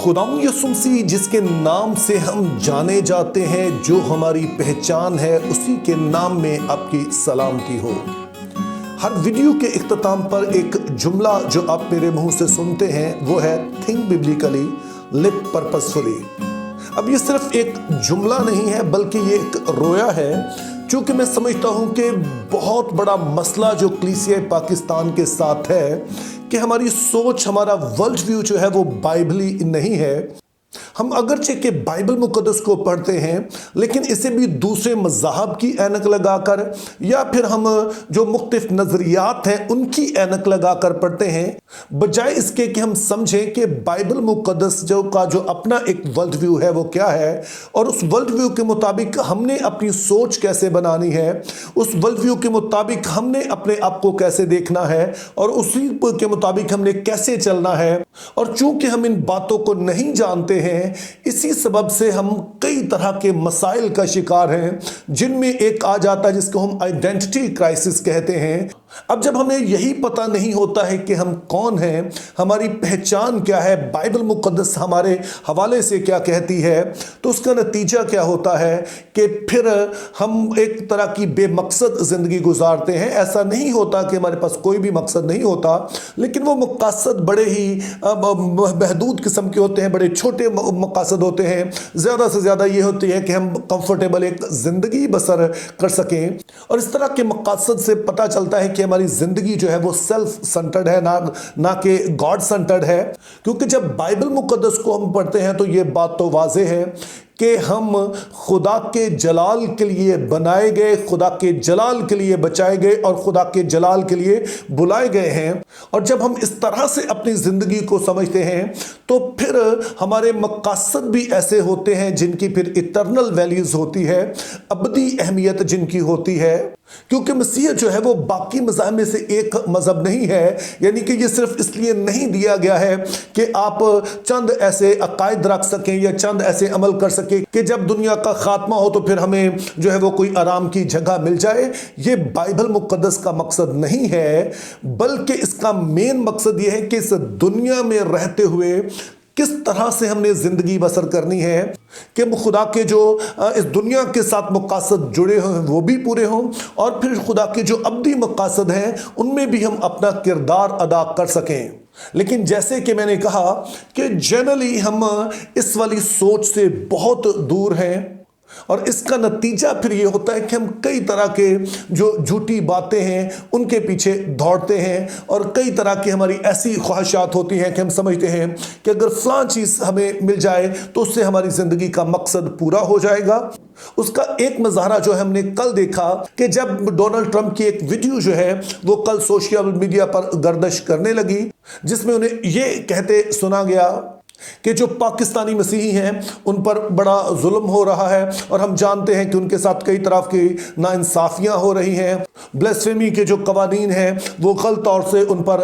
खुदावंद यीशु मसीह जिसके नाम से हम जाने जाते हैं, जो हमारी पहचान है, उसी के नाम में आपकी सलामती हो। हर वीडियो के इख्तिताम पर एक जुमला जो आप मेरे मुंह से सुनते हैं वो है थिंक बिब्लिकली, लिव पर्पसफुली। अब ये सिर्फ एक जुमला नहीं है बल्कि ये एक रोया है, क्योंकि मैं समझता हूं कि बहुत बड़ा मसला जो कलीसिया पाकिस्तान के साथ है कि हमारी सोच, हमारा वर्ल्ड व्यू जो है वो बाइबली नहीं है। हम अगरचे के बाइबल मुकद्दस को पढ़ते हैं, लेकिन इसे भी दूसरे मज़ाहब की ऐनक लगाकर या फिर हम जो मुख्तलिफ नज़रियात हैं उनकी ऐनक लगाकर पढ़ते हैं, बजाय इसके कि हम समझें कि बाइबल मुकद्दस जो अपना एक वर्ल्ड व्यू है वो क्या है, और उस वर्ल्ड व्यू के मुताबिक हमने अपनी सोच कैसे बनानी है, उस वर्ल्ड व्यू के मुताबिक हमने अपने आप को कैसे देखना है, और उसी के मुताबिक हमने कैसे चलना है। और चूंकि हम इन बातों को नहीं जानते हैं, इसी सबब से हम कई तरह के मसाइल का शिकार हैं, जिनमें एक आ जाता है जिसको हम आइडेंटिटी क्राइसिस कहते हैं। अब जब हमें यही पता नहीं होता है कि हम कौन हैं, हमारी पहचान क्या है, बाइबल मुकद्दस हमारे हवाले से क्या कहती है, तो उसका नतीजा क्या होता है कि फिर हम एक तरह की बेमकसद ज़िंदगी गुजारते हैं। ऐसा नहीं होता कि हमारे पास कोई भी मकसद नहीं होता, लेकिन वो मकसद बड़े ही महदूद किस्म के होते हैं, बड़े छोटे मकसद होते हैं। ज़्यादा से ज़्यादा ये होती है कि हम कंफर्टेबल एक ज़िंदगी बसर कर सकें, और इस तरह के मकसद से पता चलता है कि हमारी जिंदगी जो है वो सेल्फ सेंटर्ड है, ना कि गॉड सेंटर्ड है। क्योंकि जब बाइबल मुकद्दस को हम पढ़ते हैं तो ये बात तो वाज़ेह है कि हम खुदा के जलाल के लिए बनाए गए, खुदा के जलाल के लिए बचाए गए और खुदा के जलाल के लिए बुलाए गए हैं। और जब हम इस तरह से अपनी ज़िंदगी को समझते हैं तो फिर हमारे मकसद भी ऐसे होते हैं जिनकी फिर इटर्नल वैल्यूज़ होती है, अबदी अहमियत जिनकी होती है। क्योंकि मसीह जो है वो बाकी मज़हब में से एक मज़हब नहीं है, यानी कि ये सिर्फ इसलिए नहीं दिया गया है कि आप चंद ऐसे अकायद रख सकें या चंद ऐसे अमल कर सकें कि जब दुनिया का खात्मा हो तो फिर हमें जो है वो कोई आराम की जगह मिल जाए। ये बाइबल मुकद्दस का मकसद नहीं है, बल्कि इसका मेन मकसद ये है कि इस दुनिया में रहते हुए किस तरह से हमने ज़िंदगी बसर करनी है कि खुदा के जो इस दुनिया के साथ मकसद जुड़े हुए हैं वो भी पूरे हों, और फिर खुदा के जो अब्दी मकसद हैं उनमें भी हम अपना किरदार अदा कर सकें। लेकिन जैसे कि मैंने कहा कि जनरली हम इस वाली सोच से बहुत दूर हैं, और इसका नतीजा फिर ये होता है कि हम कई तरह के जो झूठी बातें हैं उनके पीछे दौड़ते हैं, और कई तरह की हमारी ऐसी ख्वाहिशात होती हैं कि हम समझते हैं कि अगर फलां चीज़ हमें मिल जाए तो उससे हमारी ज़िंदगी का मकसद पूरा हो जाएगा। उसका एक मुजाहरा जो है हमने कल देखा कि जब डोनाल्ड ट्रंप की एक वीडियो जो है वो कल सोशल मीडिया पर गर्दिश करने लगी, जिसमें उन्हें ये कहते सुना गया कि जो पाकिस्तानी मसीही हैं उन पर बड़ा जुल्म हो रहा है, और हम जानते हैं कि उनके साथ कई तरह की नाइंसाफ़ियाँ हो रही हैं। ब्लेस्फेमी के जो कवानीन हैं वो गलत तौर से उन पर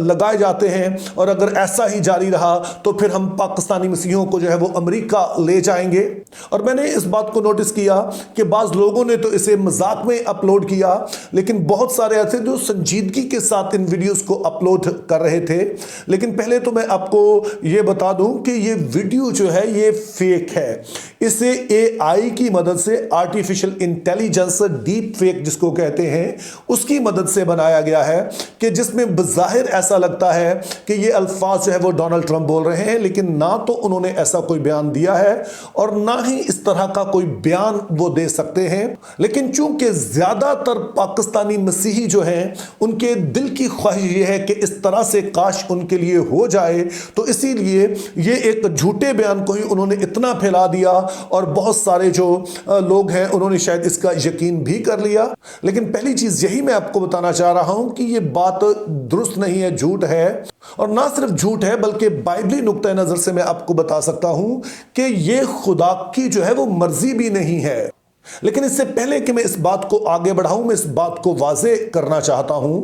लगाए जाते हैं, और अगर ऐसा ही जारी रहा तो फिर हम पाकिस्तानी मसीहियों को जो है वो अमेरिका ले जाएंगे। और मैंने इस बात को नोटिस किया कि बाज़ लोगों ने तो इसे मजाक में अपलोड किया, लेकिन बहुत सारे ऐसे जो संजीदगी के साथ इन वीडियोज़ को अपलोड कर रहे थे। लेकिन पहले तो मैं आपको ये बता दूं कि ये वीडियो जो है ये फेक है। इसे एआई की मदद से, आर्टिफिशियल इंटेलिजेंस डीप फेक जिसको कहते हैं, उसकी मदद से बनाया गया है, कि जिसमें बज़ाहिर ऐसा लगता है कि ये अल्फाज जो है वो डोनाल्ड ट्रंप बोल रहे हैं, लेकिन ना तो उन्होंने ऐसा कोई बयान दिया है और ना ही इस तरह का कोई बयान वो दे सकते हैं। लेकिन चूंकि ज्यादातर पाकिस्तानी मसीही जो हैं उनके दिल की ख्वाहिश ये है कि इस तरह से काश उनके लिए हो जाए, तो इसीलिए ये एक झूठे बयान को ही उन्होंने इतना फैला दिया, और बहुत सारे जो लोग हैं उन्होंने शायद इसका यकीन भी कर लिया। लेकिन पहली चीज यही मैं आपको बताना चाह रहा हूं कि ये बात दुरुस्त नहीं है, झूठ है, और ना सिर्फ झूठ है बल्कि बाइबली नुक्ता नजर से मैं आपको बता सकता हूं कि ये खुदा की जो है वो मर्जी भी नहीं है। लेकिन इससे पहले कि मैं इस बात को आगे बढ़ाऊं, मैं इस बात को वाजे करना चाहता हूं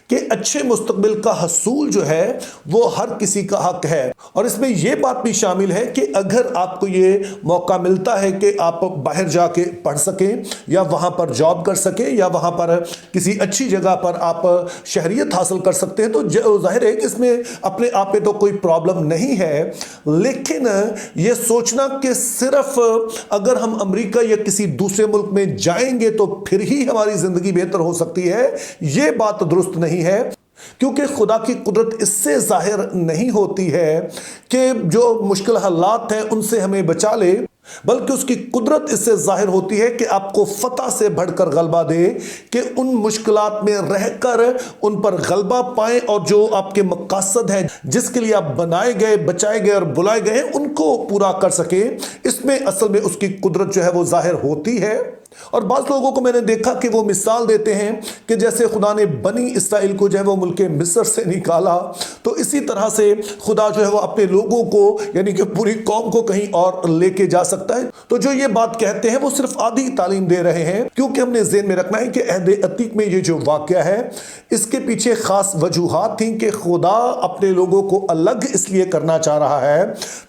کہ اچھے مستقبل کا حصول جو ہے وہ ہر کسی کا حق ہے، اور اس میں یہ بات بھی شامل ہے کہ اگر آپ کو یہ موقع ملتا ہے کہ آپ باہر جا کے پڑھ سکیں یا وہاں پر جاب کر سکیں یا وہاں پر کسی اچھی جگہ پر آپ شہریت حاصل کر سکتے ہیں، تو ظاہر ہے کہ اس میں اپنے آپ میں تو کوئی پرابلم نہیں ہے، لیکن یہ سوچنا کہ صرف اگر ہم امریکہ یا کسی دوسرے ملک میں جائیں گے تو پھر ہی ہماری زندگی بہتر ہو سکتی ہے، یہ بات درست نہیں ہے، کیونکہ خدا کی قدرت اس سے ظاہر نہیں ہوتی ہے کہ جو مشکل حالات ہیں ان سے ہمیں بچا لے، بلکہ اس کی قدرت اس سے ظاہر ہوتی ہے کہ آپ کو فتح سے بڑھ کر غلبہ دے، کہ ان مشکلات میں رہ کر ان پر غلبہ پائیں اور جو آپ کے مقاصد ہیں جس کے لیے آپ بنائے گئے، بچائے گئے اور بلائے گئے ان کو پورا کر سکیں۔ اس میں اصل میں اس کی قدرت جو ہے وہ ظاہر ہوتی ہے۔ اور بعض لوگوں کو میں نے دیکھا کہ وہ مثال دیتے ہیں کہ جیسے خدا نے بنی اسرائیل کو جو ہے وہ ملک مصر سے نکالا، تو اسی طرح سے خدا جو ہے وہ اپنے لوگوں کو یعنی کہ پوری قوم کو کہیں اور لے کے جا سکتا ہے۔ تو جو یہ بات کہتے ہیں وہ صرف آدھی تعلیم دے رہے ہیں، کیونکہ ہم نے ذہن میں رکھنا ہے کہ عہد عتیق میں یہ جو واقعہ ہے اس کے پیچھے خاص وجوہات تھیں کہ خدا اپنے لوگوں کو الگ اس لیے کرنا چاہ رہا ہے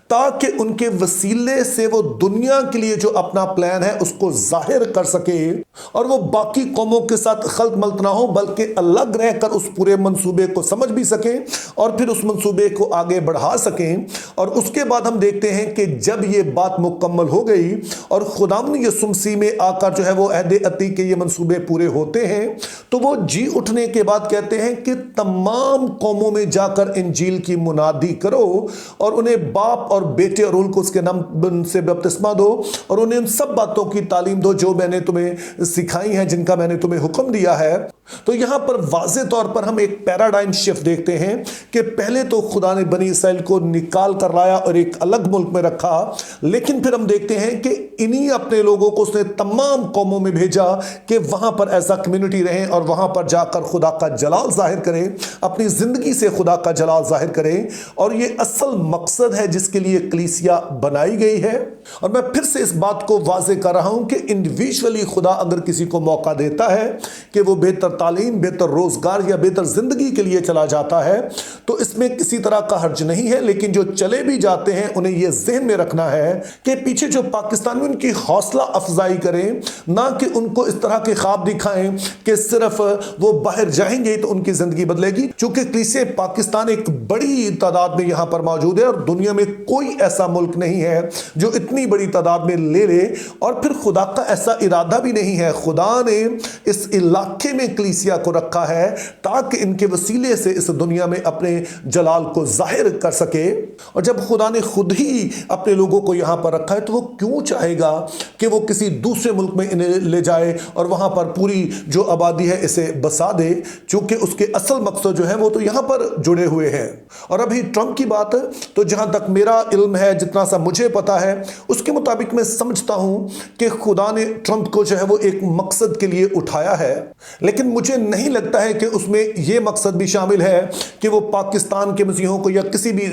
تاکہ ان کے وسیلے سے وہ دنیا کے لیے جو اپنا پلان ہے اس کو ظاہر کر سکے، اور وہ باقی قوموں کے ساتھ خلط ملط نہ ہو بلکہ الگ رہ کر اس پورے منصوبے کو سمجھ بھی سکیں اور پھر اس منصوبے کو آگے بڑھا سکیں۔ اور اس کے بعد ہم دیکھتے ہیں کہ جب یہ بات مکمل ہو گئی اور خداوند یسوع مسیح میں آ کر جو ہے وہ عہد عتیق کے یہ منصوبے پورے ہوتے ہیں، تو وہ جی اٹھنے کے بعد کہتے ہیں کہ تمام قوموں میں جا کر انجیل کی منادی کرو اور انہیں باپ اور بیٹے اور روح القدس کے نام سے بپتسمہ دو اور انہیں ان سب باتوں کی تعلیم دو جو میں نے تمہیں سکھائی ہیں، جن کا میں نے تمہیں حکم دیا ہے۔ تو یہاں پر واضح طور پر ہم ایک پیراڈائم شفٹ دیکھتے ہیں کہ پہلے تو خدا نے بنی اسرائیل کو نکال کر لایا اور ایک الگ ملک میں رکھا، لیکن پھر ہم دیکھتے ہیں کہ انہی اپنے لوگوں کو اس نے تمام قوموں میں بھیجا کہ وہاں پر ایسا کمیونٹی رہیں اور وہاں پر جا کر خدا کا جلال ظاہر کریں، اپنی زندگی سے خدا کا جلال ظاہر کریں۔ اور یہ اصل مقصد ہے جس کے لیے کلیسیا بنائی گئی ہے۔ اور میں پھر سے اس بات کو واضح کر رہا ہوں کہ انڈیویجولی خدا اگر کسی کو موقع دیتا ہے کہ وہ بہتر تعلیم، بہتر روزگار یا بہتر زندگی کے لیے چلا جاتا ہے تو اس میں کسی طرح کا حرج نہیں ہے، لیکن جو چلے بھی جاتے ہیں انہیں یہ ذہن میں رکھنا ہے کہ پیچھے جو پاکستانی ان کی حوصلہ افزائی کریں، نہ کہ ان کو اس طرح کے خواب دکھائیں کہ صرف وہ باہر جائیں گے تو ان کی زندگی بدلے گی، چونکہ کلیسیا پاکستان ایک بڑی تعداد میں یہاں پر موجود ہے اور دنیا میں کوئی ایسا ملک نہیں ہے جو اتنی بڑی تعداد میں لے لے، اور پھر خدا کا ایسا ارادہ بھی نہیں ہے۔ خدا نے اس علاقے میں کلیسیا کو رکھا ہے تاکہ ان کے وسیلے سے اس دنیا میں اپنے جلال کو ظاہر کر سکے، اور جب خدا نے خود ہی اپنے لوگوں کو یہاں پر رکھا ہے تو وہ کیوں چاہے گا کہ وہ کسی دوسرے ملک میں انہیں لے جائے اور وہاں پر پوری جو آبادی ہے اسے بسا دے، چونکہ اس کے اصل مقصد جو ہے وہ تو یہاں پر جڑے ہوئے ہیں۔ اور ابھی ٹرمپ کی بات، تو جہاں تک میرا علم ہے، جتنا سا مجھے پتا ہے، اس کے مطابق میں سمجھتا ہوں کہ خدا نے ٹرمپ کو جو ہے وہ ایک مقصد کے لیے اٹھایا ہے، لیکن مجھے نہیں لگتا ہے کہ اس میں یہ مقصد بھی شامل ہے کہ وہ پاکستان کے مسیحوں کو یا کسی بھی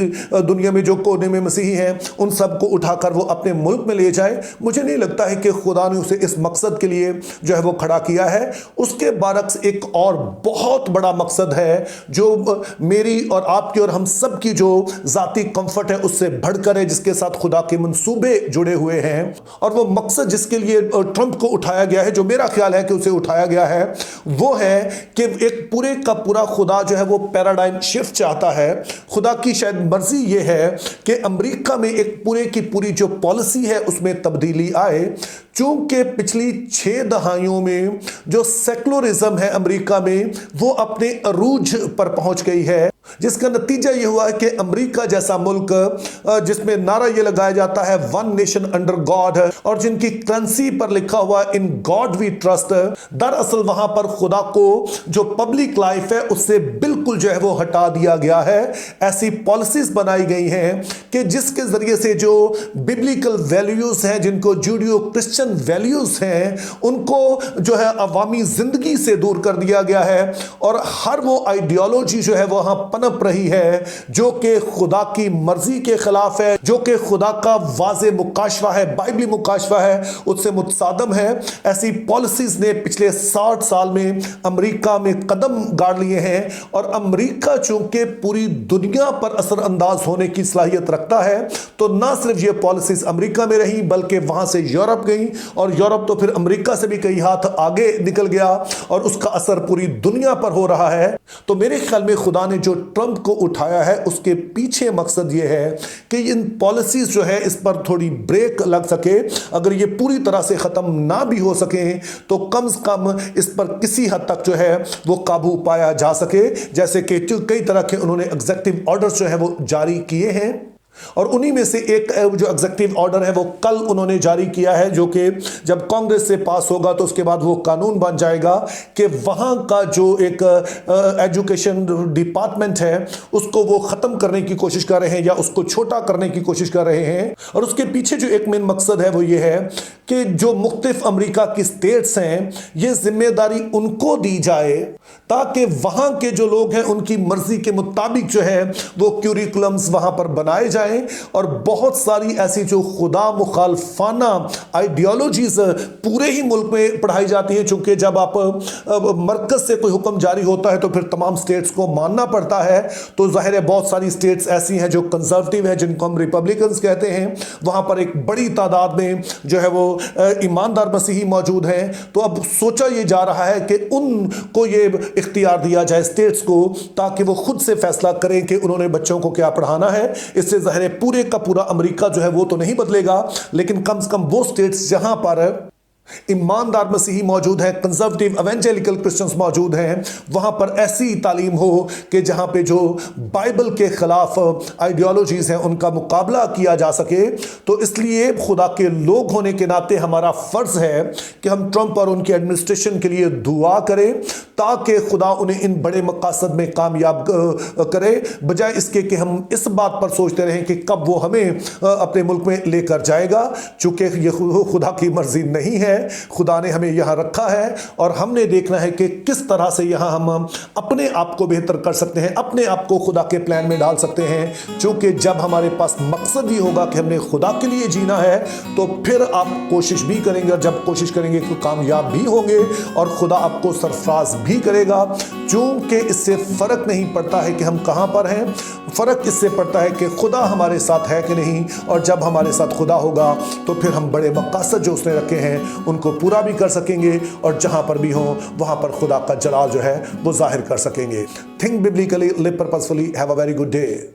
دنیا میں جو کونے میں مسیحی ہیں ان سب کو اٹھا کر وہ اپنے ملک میں لے جائے۔ مجھے نہیں لگتا ہے کہ خدا نے اسے اس مقصد کے لیے جو ہے وہ کھڑا کیا ہے۔ اس کے برعکس ایک اور بہت بڑا مقصد ہے جو میری اور آپ کی اور ہم سب کی جو ذاتی کمفرٹ ہے اس سے بڑھ کر ہے، جس کے ساتھ خدا کے منصوبے جڑے ہوئے ہیں، اور وہ مقصد جس کے لیے ٹرمپ کو اٹھایا گیا ہے، جو میرا خیال ہے کہ اسے اٹھایا گیا ہے، وہ ہے کہ ایک پورے کا پورا خدا جو ہے وہ پیراڈائم شفٹ چاہتا ہے۔ خدا کی شاید مرضی یہ ہے کہ امریکہ میں ایک پورے کی پوری جو پالیسی ہے اس میں تبدیلی آئے، چونکہ پچھلی 6 دہائیوں میں جو سیکولرزم ہے امریکہ میں وہ اپنے عروج پر پہنچ گئی ہے، جس کا نتیجہ یہ ہوا ہے کہ امریکہ جیسا ملک جس میں نعرہ یہ لگایا جاتا ہے ون نیشن انڈر گاڈ، اور جن کی کرنسی پر لکھا ہوا ہے ان گاڈ وی ٹرسٹ، دراصل وہاں پر خدا کو جو پبلک لائف ہے اس سے بالکل جو ہے وہ ہٹا دیا گیا ہے۔ ایسی پالیسیز بنائی گئی ہیں کہ कि जिसके ज़रिए से जो बिब्लिकल वैल्यूज़ हैं, जिनको जूडियो क्रिश्चियन वैल्यूज़ हैं, उनको जो है अवामी ज़िंदगी से दूर कर दिया गया है और हर वो आइडियोलॉजी जो है वहाँ पनप रही है जो कि खुदा की मर्जी के खिलाफ है, जो कि खुदा का वाज़े मुकाशवा है, बाइबली मुकाशवा है, उससे मुतसादम है। ऐसी पॉलिसीज़ ने पिछले 60 साल में अमेरिका में कदम गाड़ लिए हैं और अमेरिका चूंकि पूरी दुनिया पर असर अंदाज होने की सलाहियत रखता है, तो ना सिर्फ ये पॉलिसीज़ अमेरिका में रही बल्कि वहाँ से यूरोप गई और यूरोप तो फिर अमेरिका से भी कई हाथ आगे निकल गया और उसका असर पूरी दुनिया पर हो रहा है। तो मेरे ख्याल में खुदा ने जो ट्रंप को उठाया है उसके पीछे मकसद ये है कि इन पॉलिसीज जो है इस पर थोड़ी ब्रेक लग सके। अगर ये पूरी तरह से ख़त्म ना भी हो सके तो कम से कम इस पर किसी हद तक जो है वो काबू पाया जा सके। जैसे कि कई तरह के उन्होंने एग्जीक्यूटिव ऑर्डर्स जो है वो जारी किए हैं और उन्हीं में से एक जो एग्जीक्यूटिव ऑर्डर है वो कल उन्होंने जारी किया है, जो कि जब कांग्रेस से पास होगा तो उसके बाद वो कानून बन जाएगा कि वहाँ का जो एक एजुकेशन डिपार्टमेंट है उसको वो ख़त्म करने की कोशिश कर रहे हैं या उसको छोटा करने की कोशिश कर रहे हैं। और उसके पीछे जो एक मेन मकसद है वो ये है कि जो मुख्तलिफ अमेरिका की स्टेट्स हैं ये जिम्मेदारी उनको दी जाए ताकि वहाँ के जो लोग हैं उनकी मर्जी के मुताबिक जो है वो क्यूरिकुलम्स वहाँ पर बनाए जाए और बहुत सारी ऐसी जो खुदा मुखालफाना आइडियोलॉजीज पूरे ही मुल्क में पढ़ाई जाती हैं। चूंकि जब आप मरकज से कोई हुक्म जारी होता है तो फिर तमाम स्टेट्स को मानना पड़ता है, तो जाहिर है बहुत सारी स्टेट्स ऐसी हैं जो कंजर्वेटिव है, जिनको हम रिपब्लिकन्स कहते हैं। वहां पर एक बड़ी तादाद में जो है वो ईमानदार मसीही मौजूद हैं। तो अब सोचा ये जा रहा है कि उनको ये इख्तियार दिया जाए स्टेट्स को, ताकि वो खुद से फैसला करें कि उन्होंने बच्चों को क्या पढ़ाना है। इससे जाहिर है पूरे का पूरा अमेरिका जो है वो तो नहीं बदलेगा, लेकिन कम से कम वो स्टेट्स जहां पर ईमानदार मसीही मौजूद है, कंजर्वेटिव एवेंजेलिकल क्रिश्चियंस मौजूद हैं, वहां पर ऐसी तालीम हो कि जहां पे जो बाइबल के खिलाफ आइडियोलॉजीज हैं उनका मुकाबला किया जा सके। तो इसलिए खुदा के लोग होने के नाते हमारा फर्ज है कि हम ट्रंप और उनकी एडमिनिस्ट्रेशन के लिए दुआ करें ताकि खुदा उन्हें इन बड़े मकासद में कामयाब करे, बजाय इसके कि हम इस बात पर सोचते रहें कि कब वो हमें अपने मुल्क में लेकर जाएगा। चूंकि ये खुदा की मर्जी नहीं है, खुदा ने हमें यहां रखा है और हमने देखना है कि किस तरह से यहां हम अपने आप को बेहतर कर सकते हैं, अपने आप को खुदा के प्लान में डाल सकते हैं। क्योंकि जब हमारे पास मकसद ही होगा कि हमने खुदा के लिए जीना है तो फिर आप कोशिश भी करेंगे और जब कोशिश करेंगे तो कामयाब भी होंगे और खुदा आपको सरफराज भी करेगा। क्योंकि इससे फर्क नहीं पड़ता है कि हम कहां पर हैं, फर्क इससे पड़ता है कि खुदा हमारे साथ है कि नहीं। और जब हमारे साथ खुदा होगा तो फिर हम बड़े मकासद जो उसने रखे हैं उनको पूरा भी कर सकेंगे और जहां पर भी हो वहां पर खुदा का जलाल जो है वो जाहिर कर सकेंगे। Think biblically, live purposefully, have a very good day.